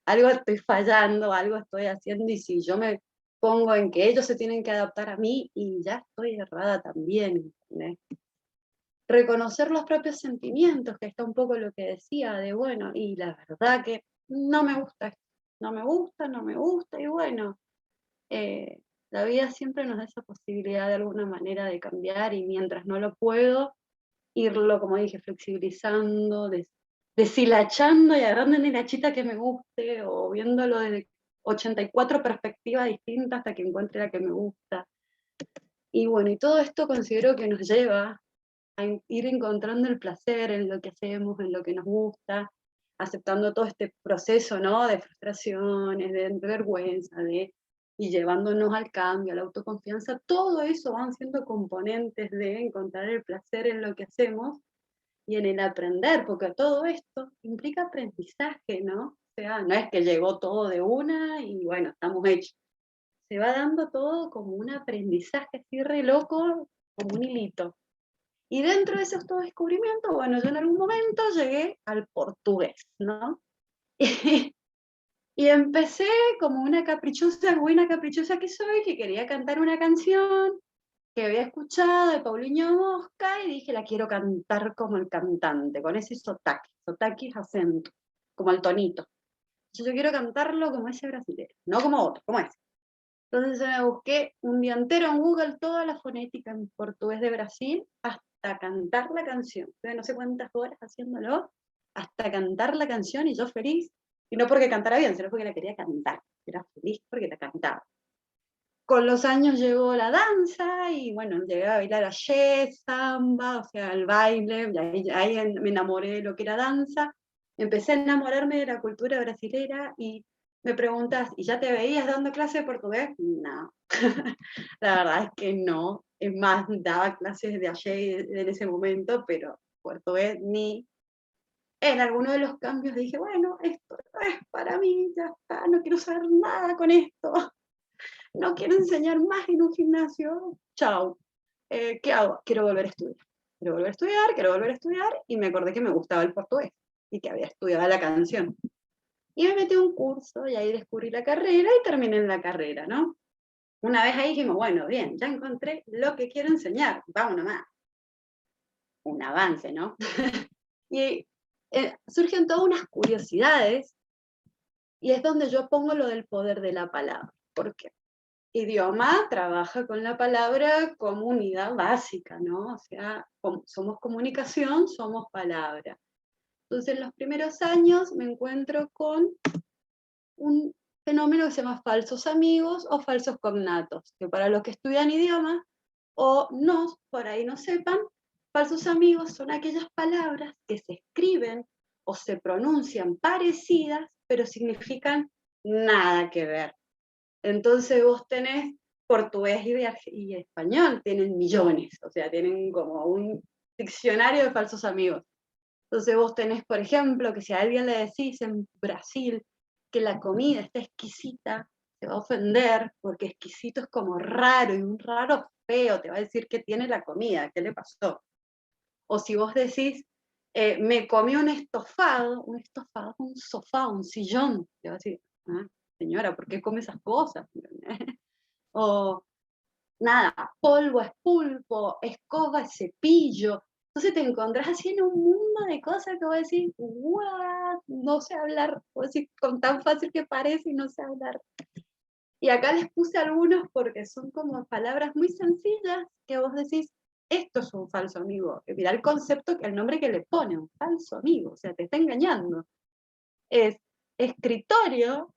algo estoy fallando, algo estoy haciendo, y si yo me pongo en que ellos se tienen que adaptar a mí, y ya estoy errada también, ¿entendés? Reconocer los propios sentimientos, que está un poco lo que decía, de bueno, y la verdad que no me gusta, no me gusta, no me gusta, y bueno, eh, la vida siempre nos da esa posibilidad de alguna manera de cambiar, y mientras no lo puedo, irlo, como dije, flexibilizando, deshilachando y agarrando en hilachita que me guste, o viéndolo desde 84 perspectivas distintas hasta que encuentre la que me gusta. Y bueno, y todo esto considero que nos lleva a ir encontrando el placer en lo que hacemos, en lo que nos gusta, aceptando todo este proceso, ¿no? De frustraciones, de vergüenza, y llevándonos al cambio, a la autoconfianza. Todo eso van siendo componentes de encontrar el placer en lo que hacemos y en el aprender, porque todo esto implica aprendizaje, ¿no? O sea, no es que llegó todo de una y bueno, estamos hechos. Se va dando todo como un aprendizaje así re loco, como un hilito. Y dentro de ese autodescubrimiento, bueno, yo en algún momento llegué al portugués, ¿no? Y empecé como una caprichosa, buena caprichosa que soy, que quería cantar una canción que había escuchado de Paulinho Mosca, y dije, la quiero cantar como el cantante, con ese sotaque. Sotaque es acento, como el tonito. Yo quiero cantarlo como ese brasileño, no como otro, como ese. Entonces me busqué un día entero en Google toda la fonética en portugués de Brasil hasta cantar la canción. Estuve no sé cuántas horas haciéndolo hasta cantar la canción, y yo feliz. Y no porque cantara bien, sino porque la quería cantar. Era feliz porque la cantaba. Con los años llegó la danza y bueno, llegué a bailar ayer, samba, o sea, el baile, y ahí me enamoré de lo que era danza. Empecé a enamorarme de la cultura brasilera, y me preguntas, ¿y ya te veías dando clase de portugués? No, la verdad es que no. Es más, daba clases de ayer en ese momento, pero portugués ni. En alguno de los cambios dije, bueno, esto no es para mí, ya está, no quiero saber nada con esto. No quiero enseñar más en un gimnasio, chao. ¿Qué hago? Quiero volver a estudiar. Quiero volver a estudiar, quiero volver a estudiar, y me acordé que me gustaba el portugués y que había estudiado la canción. Y me metí a un curso y ahí descubrí la carrera y terminé en la carrera, ¿no? Una vez ahí dijimos, bueno, bien, ya encontré lo que quiero enseñar, vamos nomás. un avance, ¿no? Y surgen todas unas curiosidades, y es donde yo pongo lo del poder de la palabra. ¿Por qué? Idioma trabaja con la palabra como unidad básica, ¿no? O sea, somos comunicación, somos palabra. Entonces, en los primeros años me encuentro con un fenómeno que se llama falsos amigos o falsos cognatos, que para los que estudian idiomas o no, por ahí no sepan, falsos amigos son aquellas palabras que se escriben o se pronuncian parecidas, pero significan nada que ver. Entonces vos tenés portugués y español, tienen millones, o sea, tienen como un diccionario de falsos amigos. Entonces vos tenés, por ejemplo, que si a alguien le decís en Brasil que la comida está exquisita, te va a ofender, porque exquisito es como raro, y un raro feo, te va a decir qué tiene la comida, qué le pasó. O si vos decís, me comí un estofado, un sofá, un sillón, te va a decir, ah, señora, ¿por qué come esas cosas? O nada, polvo es pulpo, escoba es cepillo. Entonces te encontrás así en un mundo de cosas que vos decís, what, no sé hablar, vos decís, con tan fácil que parece y no sé hablar. Y acá les puse algunos porque son como palabras muy sencillas que vos decís, esto es un falso amigo. Mirá el concepto, el nombre que le pone, un falso amigo, o sea, te está engañando. Es escritorio,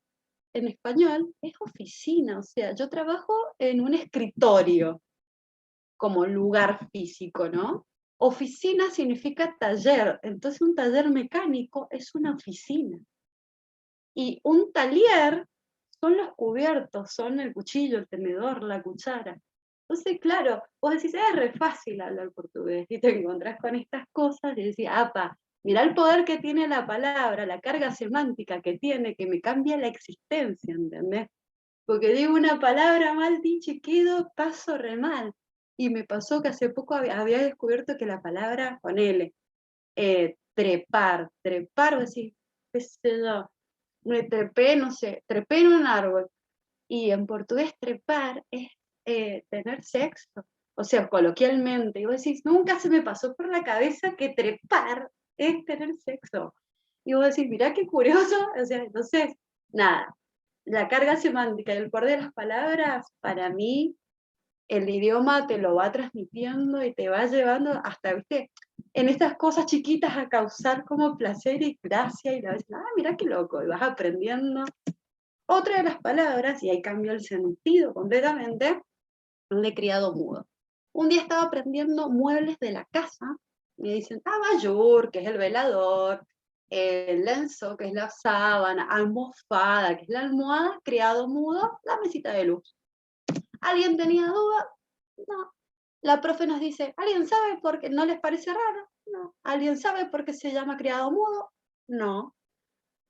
en español, es oficina, o sea, yo trabajo en un escritorio como lugar físico, ¿no? Oficina significa taller, entonces un taller mecánico es una oficina. Y un taller son los cubiertos, son el cuchillo, el tenedor, la cuchara. Entonces, claro, vos decís, es re fácil hablar portugués, y te encontrás con estas cosas y decís, apa, mirá el poder que tiene la palabra, la carga semántica que tiene, que me cambia la existencia, ¿entendés? Porque digo una palabra mal dicha y quedo, paso re mal. Y me pasó que hace poco había descubierto que la palabra, ponele, trepar, o decir, qué sé yo, me trepé, no sé, trepé en un árbol. Y en portugués trepar es tener sexo. O sea, coloquialmente. Y vos decís, nunca se me pasó por la cabeza que trepar es tener sexo. Y vos decís, mirá qué curioso. O sea, entonces, nada. La carga semántica y el poder de las palabras, para mí, el idioma te lo va transmitiendo y te va llevando hasta, viste, en estas cosas chiquitas a causar como placer y gracia y la ves, ah, mira qué loco, y vas aprendiendo. Otra de las palabras, y ahí cambió el sentido completamente, el de criado mudo. Un día estaba aprendiendo muebles de la casa, me dicen abajur, que es el velador, el lenzo, que es la sábana, almohada, que es la almohada, criado mudo, la mesita de luz. ¿Alguien tenía duda? No. La profe nos dice, ¿alguien sabe por qué no les parece raro? No. ¿Alguien sabe por qué se llama criado mudo? No.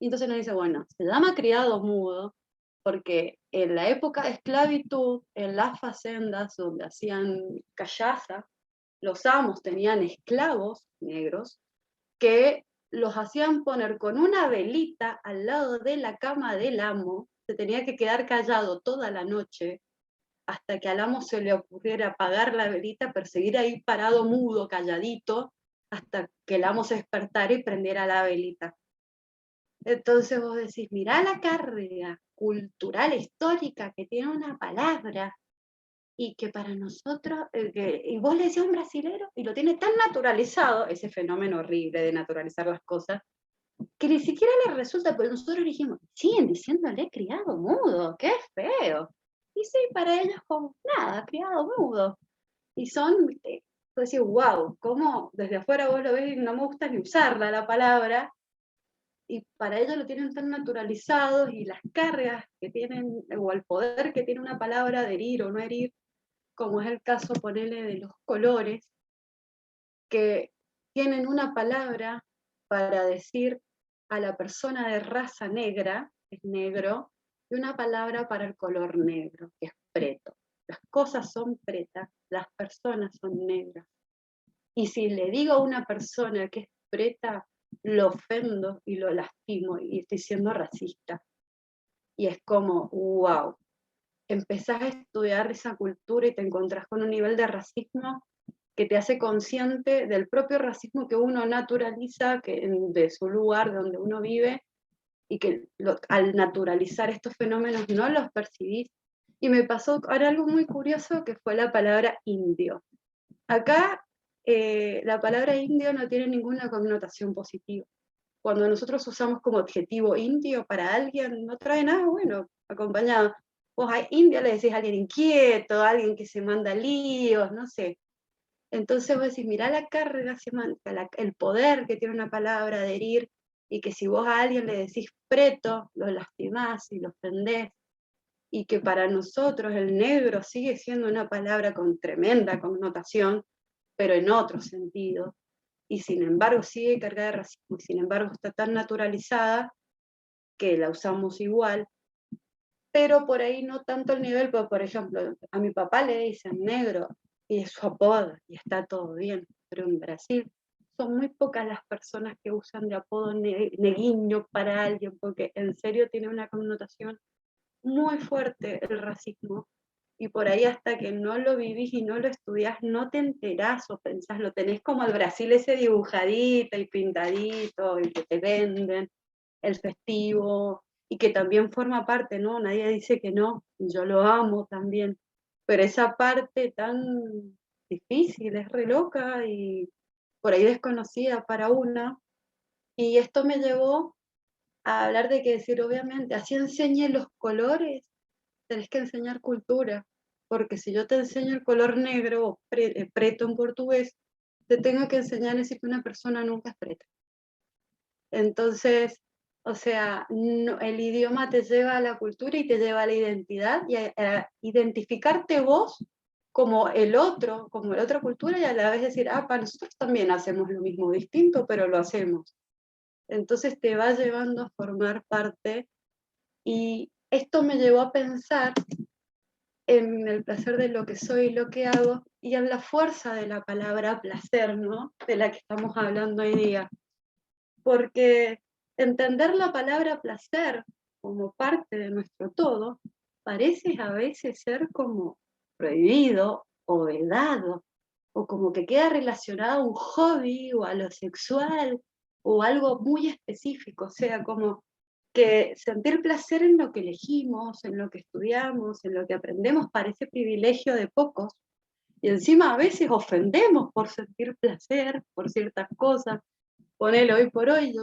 Y entonces nos dice, bueno, se llama criado mudo porque en la época de esclavitud, en las facendas donde hacían callaza, los amos tenían esclavos negros que los hacían poner con una velita al lado de la cama del amo, se tenía que quedar callado toda la noche hasta que al amo se le ocurriera apagar la velita, perseguir ahí parado, mudo, calladito, hasta que el amo se despertara y prendiera la velita. Entonces vos decís, mirá la carga cultural, histórica que tiene una palabra y que para nosotros, y vos le decís a un brasilero y lo tiene tan naturalizado, ese fenómeno horrible de naturalizar las cosas, que ni siquiera le resulta, porque nosotros dijimos, siguen diciéndole criado mudo, qué feo. Y sí, para ellos como, nada, criado mudo. Y son, vos decís, wow, cómo desde afuera vos lo ves y no me gusta ni usarla la palabra, y para ellos lo tienen tan naturalizado y las cargas que tienen, o el poder que tiene una palabra de herir o no herir, como es el caso, ponele, de los colores, que tienen una palabra para decir a la persona de raza negra, es negro, y una palabra para el color negro, que es preto. Las cosas son pretas, las personas son negras. Y si le digo a una persona que es preta, lo ofendo y lo lastimo y estoy siendo racista. Y es como, wow, empezás a estudiar esa cultura y te encontrás con un nivel de racismo que te hace consciente del propio racismo que uno naturaliza de su lugar donde uno vive, y que al naturalizar estos fenómenos no los percibís. Y me pasó ahora algo muy curioso, que fue la palabra indio. Acá la palabra indio no tiene ninguna connotación positiva. Cuando nosotros usamos como adjetivo indio para alguien, no trae nada bueno acompañado. Vos a indio le decís a alguien inquieto, a alguien que se manda líos, no sé. Entonces vos decís, mirá la carga semántica, el poder que tiene una palabra de herir, y que si vos a alguien le decís preto, lo lastimás y lo ofendés, y que para nosotros el negro sigue siendo una palabra con tremenda connotación, pero en otro sentido, y sin embargo sigue cargada de racismo, y sin embargo está tan naturalizada que la usamos igual, pero por ahí no tanto el nivel, pues, por ejemplo, a mi papá le dicen negro, y es su apodo, y está todo bien, pero en Brasil son muy pocas las personas que usan de apodo neguiño para alguien, porque en serio tiene una connotación muy fuerte el racismo, y por ahí hasta que no lo vivís y no lo estudiás, no te enterás o pensás, lo tenés como el Brasil ese dibujadito y pintadito, y que te venden, el festivo, y que también forma parte, ¿no? Nadie dice que no, yo lo amo también, pero esa parte tan difícil, es re loca y por ahí desconocida para una, y esto me llevó a hablar de que decir, obviamente, así enseñé los colores, tenés que enseñar cultura, porque si yo te enseño el color negro o preto en portugués, te tengo que enseñar a decir que una persona nunca es preta. Entonces, o sea, el idioma te lleva a la cultura y te lleva a la identidad y a identificarte vos como el otro, como la otra cultura, y a la vez decir, ah, para nosotros también hacemos lo mismo, distinto, pero lo hacemos. Entonces te va llevando a formar parte, y esto me llevó a pensar en el placer de lo que soy y lo que hago, y en la fuerza de la palabra placer, ¿no? De la que estamos hablando hoy día. Porque entender la palabra placer como parte de nuestro todo parece a veces ser como prohibido o vedado, o como que queda relacionado a un hobby o a lo sexual o algo muy específico, o sea, como que sentir placer en lo que elegimos, en lo que estudiamos, en lo que aprendemos, parece privilegio de pocos, y encima a veces ofendemos por sentir placer por ciertas cosas. Ponele, hoy por hoy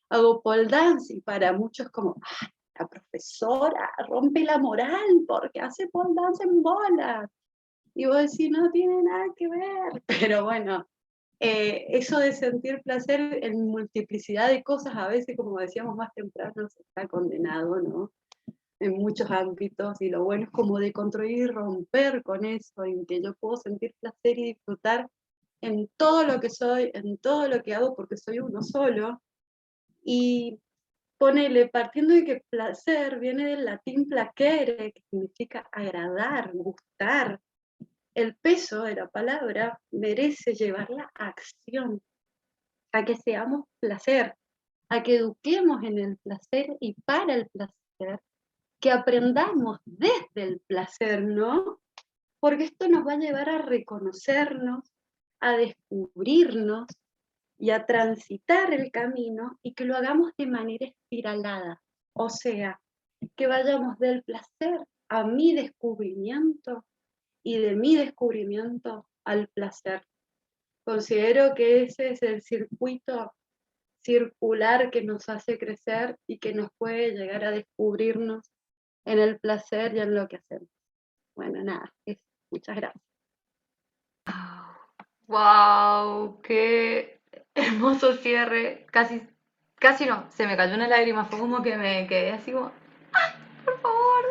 hago pole dance, y para muchos como, "Ah, la profesora rompe la moral porque hace pole dance en bolas". Y vos decís, no tiene nada que ver, pero bueno, eso de sentir placer en multiplicidad de cosas, a veces, como decíamos más temprano, se está condenado, ¿no? En muchos ámbitos, y lo bueno es como de construir y romper con eso, en que yo puedo sentir placer y disfrutar en todo lo que soy, en todo lo que hago, porque soy uno solo. Y ponele, partiendo de que placer viene del latín placere, que significa agradar, gustar, el peso de la palabra merece llevarla a acción, a que seamos placer, a que eduquemos en el placer y para el placer, que aprendamos desde el placer, ¿no? Porque esto nos va a llevar a reconocernos, a descubrirnos y a transitar el camino, y que lo hagamos de manera espiralada. O sea, que vayamos del placer a mi descubrimiento y de mi descubrimiento al placer. Considero que ese es el circuito circular que nos hace crecer y que nos puede llegar a descubrirnos en el placer y en lo que hacemos. Bueno, nada, muchas gracias. ¡Wow! ¡Qué hermoso cierre! Casi, casi no, se me cayó una lágrima, fue como que me quedé así como, ¡ay, por favor!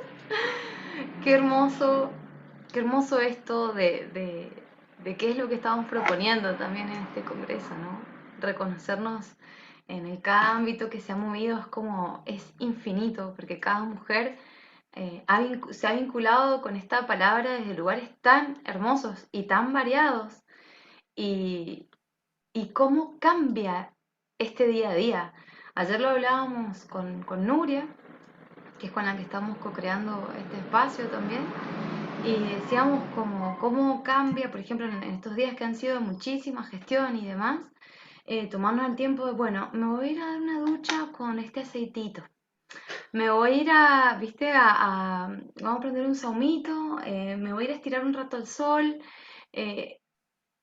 Qué hermoso esto de qué es lo que estamos proponiendo también en este congreso, ¿no? Reconocernos en el cada ámbito que se ha movido es como, es infinito, porque cada mujer se ha vinculado con esta palabra desde lugares tan hermosos y tan variados, y, y cómo cambia este día a día. Ayer lo hablábamos con Nuria, que es con la que estamos co-creando este espacio también, y decíamos como, cómo cambia, por ejemplo, en estos días que han sido de muchísima gestión y demás, tomarnos el tiempo de, bueno, me voy a ir a dar una ducha con este aceitito. Me voy a ir a, viste, vamos a prender un saumito, me voy a ir a estirar un rato al sol. eh,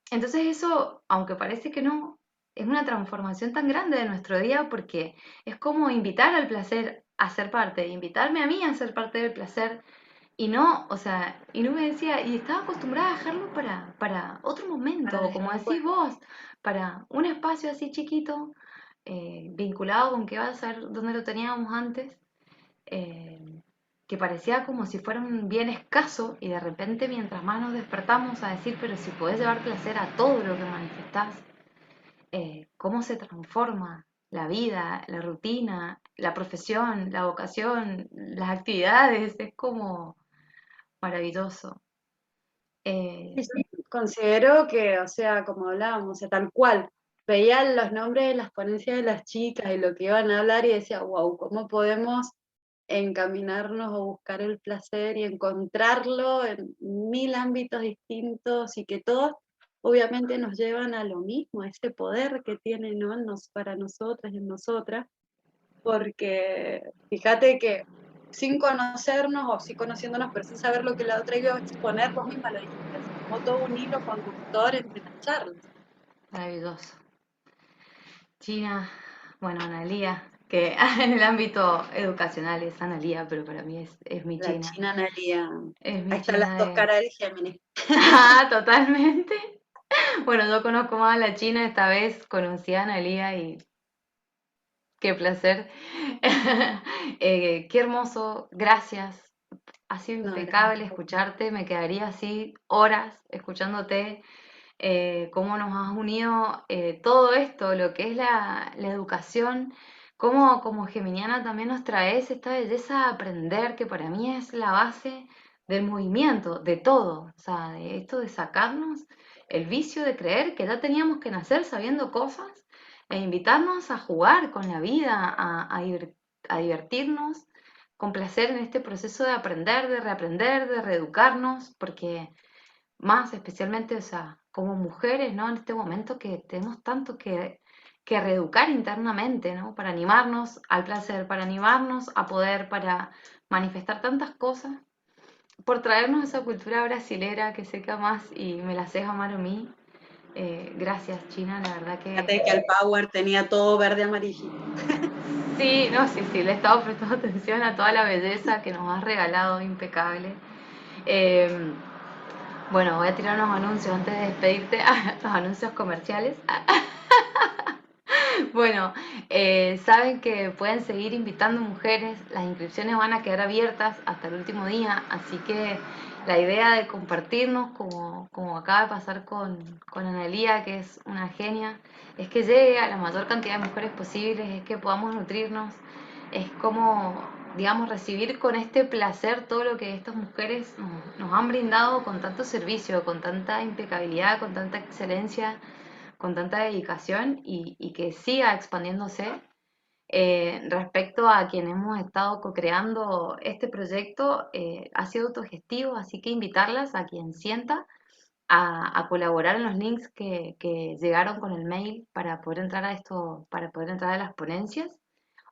entonces eso, aunque parece que no, es una transformación tan grande de nuestro día porque es como invitar al placer a ser parte, invitarme a mí a ser parte del placer y no, o sea, y no me decía, y estaba acostumbrada a dejarlo para otro para momento, como después. decís vos, para un espacio así chiquito, vinculado con que va a ser donde lo teníamos antes, eh, que parecía como si fuera un bien escaso y de repente mientras más nos despertamos a decir, pero si podés llevar placer a todo lo que manifestás, cómo se transforma la vida, la rutina, la profesión, la vocación, las actividades, es como maravilloso. Y Eh, sí, considero que, o sea, como hablábamos, o sea, tal cual, veía los nombres de las ponencias de las chicas y lo que iban a hablar y decía, wow, ¿cómo podemos encaminarnos o buscar el placer y encontrarlo en mil ámbitos distintos y que todos obviamente nos llevan a lo mismo, a ese poder que tiene, ¿no? Para nosotras y en nosotras, porque fíjate que sin conocernos o sí conociéndonos, pero sin saber lo que la otra iba a exponer, vos misma lo dijiste, se armó todo un hilo conductor entre las charlas. maravilloso. China, bueno, Analía, que en el ámbito educacional es Analía, pero para mí es mi La China. China Analia, Es ahí mi están las China dos de... caras del Géminis. Ah, totalmente. Bueno, yo conozco más a la China, esta vez conocí a Analía y qué placer. Qué hermoso, gracias. Ha sido No, gracias. impecable escucharte, me quedaría así horas escuchándote, cómo nos has unido todo esto, lo que es la educación, cómo como geminiana también nos traes esta belleza de aprender, que para mí es la base del movimiento, de todo, o sea, de esto de sacarnos el vicio de creer que ya teníamos que nacer sabiendo cosas e invitarnos a jugar con la vida, a divertirnos con placer en este proceso de aprender, de reaprender, de reeducarnos, porque más especialmente, o sea, como mujeres, ¿no? En este momento que tenemos tanto que reeducar internamente, ¿no? Para animarnos al placer, para animarnos a poder, para manifestar tantas cosas, por traernos esa cultura brasilera que sé que amas y me la haces amar a mí. Gracias, China, la verdad que Fíjate que el Power tenía todo verde amarillito. sí, no, sí, sí, le he estado prestando atención a toda la belleza que nos has regalado, impecable. Eh, bueno, voy a tirar unos anuncios antes de despedirte, los anuncios comerciales. Bueno, saben que pueden seguir invitando mujeres, las inscripciones van a quedar abiertas hasta el último día, así que la idea de compartirnos, como acaba de pasar con Analía, que es una genia, es que llegue a la mayor cantidad de mujeres posibles, es que podamos nutrirnos, es como, digamos, recibir con este placer todo lo que estas mujeres nos han brindado con tanto servicio, con tanta impecabilidad, con tanta excelencia, con tanta dedicación y que siga expandiéndose. Respecto a quien hemos estado co-creando este proyecto, ha sido autogestivo, así que invitarlas a quien sienta a colaborar en los links que llegaron con el mail para poder entrar a esto, para poder entrar a las ponencias.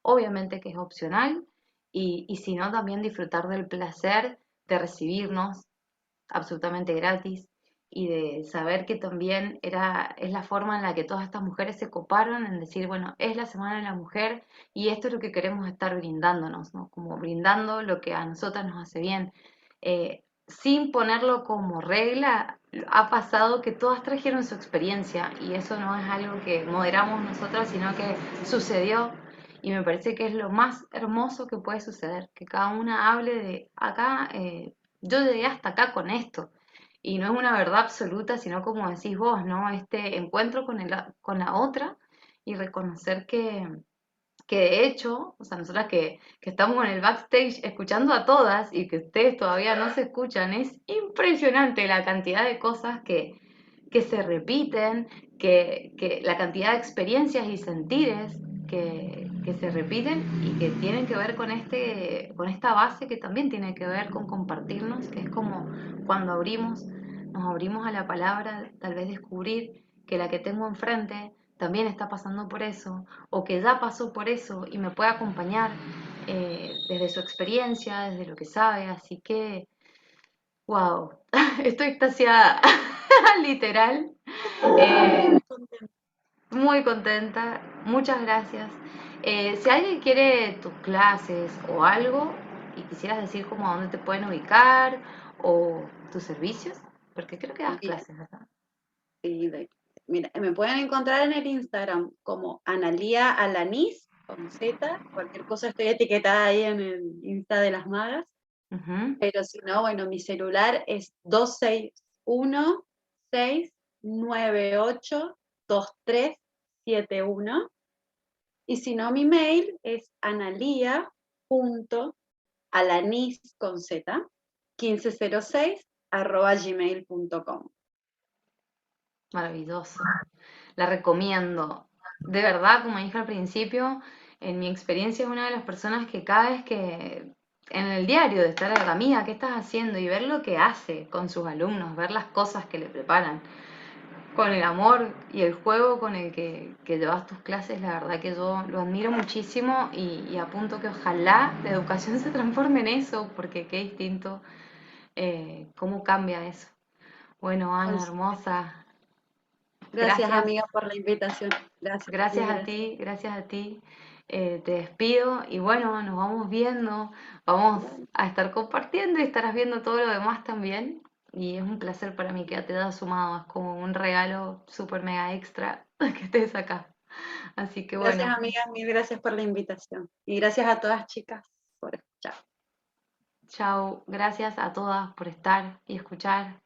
Obviamente que es opcional y si no, también disfrutar del placer de recibirnos absolutamente gratis y de saber que también es la forma en la que todas estas mujeres se coparon en decir, bueno, es la Semana de la Mujer y esto es lo que queremos estar brindándonos, ¿no? Como brindando lo que a nosotras nos hace bien. Sin ponerlo como regla, ha pasado que todas trajeron su experiencia y eso no es algo que moderamos nosotras, sino que sucedió y me parece que es lo más hermoso que puede suceder, que cada una hable de acá, yo llegué hasta acá con esto. Y no es una verdad absoluta, sino como decís vos, ¿no? Este encuentro con la otra y reconocer que de hecho, o sea, nosotras que estamos en el backstage escuchando a todas y que ustedes todavía no se escuchan, es impresionante la cantidad de cosas que se repiten, que la cantidad de experiencias y sentires que se repiten y que tienen que ver con esta base que también tiene que ver con compartirnos, que es como cuando nos abrimos a la palabra, tal vez descubrir que la que tengo enfrente también está pasando por eso, o que ya pasó por eso y me puede acompañar desde su experiencia, desde lo que sabe, así que, wow, estoy extasiada, literal. Eh, Muy contenta, muchas gracias. Si alguien quiere tus clases o algo y quisieras decir como a dónde te pueden ubicar o tus servicios, porque creo que das Bien, clases, ¿verdad? sí, mira, me pueden encontrar en el Instagram como Analía Alanís, con Z, cualquier cosa estoy etiquetada ahí en el Insta de las magas, Ujú. pero si no, bueno, mi celular es 261-698-2371, y si no, mi mail es analia.alanis con Z, 1506 @gmail.com. Maravilloso. La recomiendo. De verdad, como dije al principio, en mi experiencia es una de las personas que cada vez que en el diario de estar amiga, ¿qué estás haciendo? Y ver lo que hace con sus alumnos, ver las cosas que le preparan, con el amor y el juego con el que llevas tus clases, la verdad que yo lo admiro muchísimo y apunto que ojalá la educación se transforme en eso, porque qué distinto, cómo cambia eso. Bueno, Ana, hermosa, Gracias, gracias. amiga, por la invitación. Gracias, Gracias mil a gracias. ti, gracias a ti. Te despido y bueno, nos vamos viendo, vamos Dale. a estar compartiendo y estarás viendo todo lo demás también. Y es un placer para mí que te haya sumado, es como un regalo súper mega extra que estés acá. Así que Gracias, bueno, amiga, mil gracias por la invitación. Y gracias a todas chicas por escuchar. chao, gracias a todas por estar y escuchar.